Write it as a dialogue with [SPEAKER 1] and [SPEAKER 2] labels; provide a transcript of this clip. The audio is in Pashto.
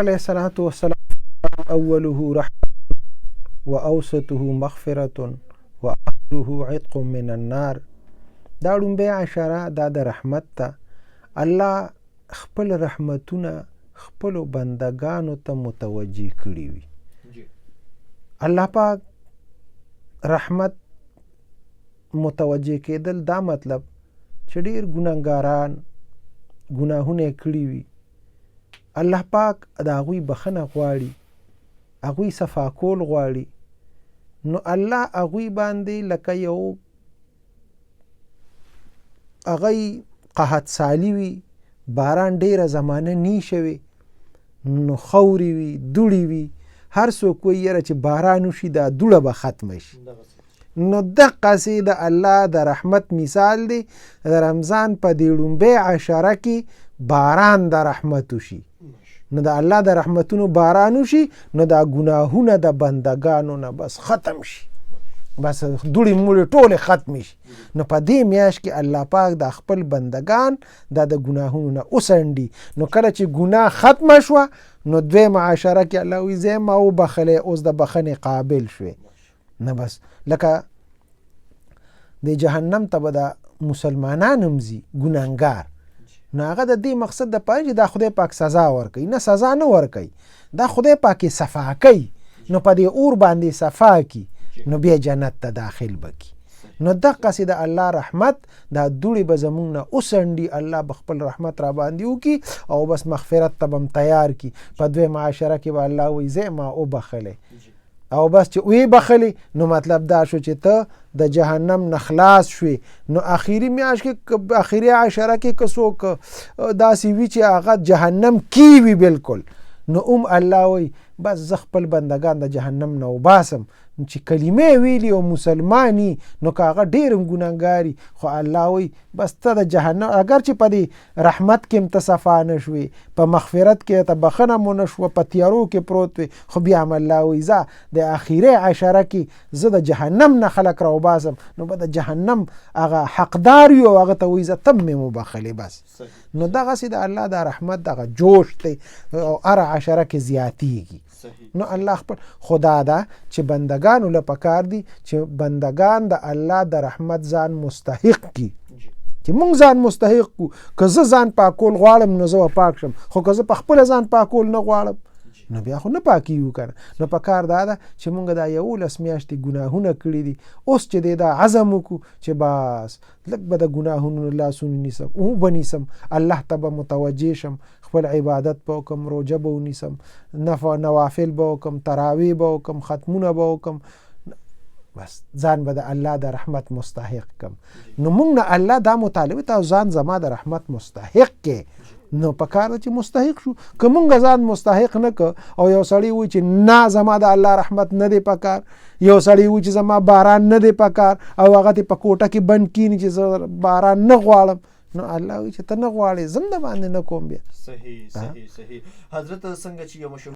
[SPEAKER 1] علیه الصلاة والسلام اوله رحمة واوسطه مغفرة واخره عتق من النار. دا لومبی عشره دا د رحمت ته. الله خپل رحمتونه خپلو بندگانو ته متوجه کړي وي. الله پاک رحمت متوجه کېدل دا مطلب چې ډېر ګناهګاران ګناهونه کړي وي، الله پاک د هغوی بخښنه غواړي، هغوی صفا کول غواړي، نو الله هغوی باندې لکه یو هغوی قحط سالي وي، باران ډېره زمانه نی شوې، نو خاورې وي، دوړې وي، هر څوک وایي یاره چې باران وشي دا دوړه به ختمه شي. نو دقسې د الله د رحمت مثال دی. د رمضان په دې لومبۍ عشره کې باران د رحمت وشي، نو د الله د رحمتونو باران وشي، نو دا ګناهونه د بندگانو نه بس ختم شي، بس دوړې موړې ټولې ختم شي. نو په دې میاشت کې الله پاک د خپل بندگان د ګناهونو نه وسنډي. نو کله چې ګناه ختمه شوه، نو دویمه عشره کې الله وایي زه ما وبخلی، اوس د بخښنې قابل شوې. نه بس لکه د جهنم ته به د مسلمانان هم ځي ګناهګار، نو هغه د دې مقصد د پاره چې دا خدای پاک سزا ورکوي، نه سزا نه ورکوي، دا خدای پاک صفا کوي، نو په دې اور باندې صفا کی، نو بیا جنت ته داخل بکی. نو دقسې د الله رحمت دا دوړې به زمونږ نه وسنډي، الله به خپل رحمت را باندې وکړي او بس مغفرت ته به هم تیار کړي. په دویمه عشره کې به الله وایي زه ما وبخلی، او بس چې وی بخلی نو مطلب دا شو چې ته د جهنم نه خلاص شوې. نو اخیری میاشت کې اخیری عشره کې که څوک داسې وي چې هغه جهنم کی وي بالکل، نو الله وایي بس زه خپل بندگان د جهنم نه وباسم. چې کلمې ویلي او مسلمانی، نو که هغه ډېر هم ګناهګاري، خو الله وایي بس ته د جهنم اگر چې په دې رحمت کې هم ته صفا نه شوې، په مغفرت کې ته بخښنه مو نه شوه، په تیارو کې پروت وې، خو بیا هم الله وایي زه د اخیری عشره کې زه د جهنم نه خلک را وباسم، نو به د جهنم هغه حقدار وي او هغه ته وایي زه ته مې وبخلې بس. نو دغسې د الله د رحمت دغه جوش دی او هره عشره کې زیاتیږي. نو الله خپل خدا ده چې بندگانو له پکار دي چې بندگان د الله د رحمت ځان مستحق کی، چې مونږ ځان مستحق کو. که زه ځان پاکول غواړم نو زه پاک شم، خو که زه په خپل ځان پاکول نه غواړم نو بیا خو نه پاکیږو کنه. نو پکار دا ده چې مونږ دا 11 میاشتې ګناهونه کړي دي، اوس چې دی دا عزم وکړو چې بس لږ به د ګناهونو لاسونه نیسم او بنیسم، الله ته به متوجه شم، خپل عبادت به وکم، روژه به ونیسم، نوافل به وکم، تراویح به وکم، ختمونه به وکم، بس ځان به د الله د رحمت مستحق کم. نو مونږ نه الله دا مطالبه ته ځان زما د رحمت مستحق کې، نو پکار ده چې مستحق شو. که مونږ ځان مستحق نه که او یو سړی وایي چې نه زما د الله رحمت نه دی پکار، یو سړی وایي چې زما باران نه دی پکار او هغه ته په کوټه کې بند کینی چې زه باران نه غواړم، نو الله وایي چې ته نه غواړې زم د باندې نه کوم بیا.
[SPEAKER 2] صحیح حضرت څنګه چې یو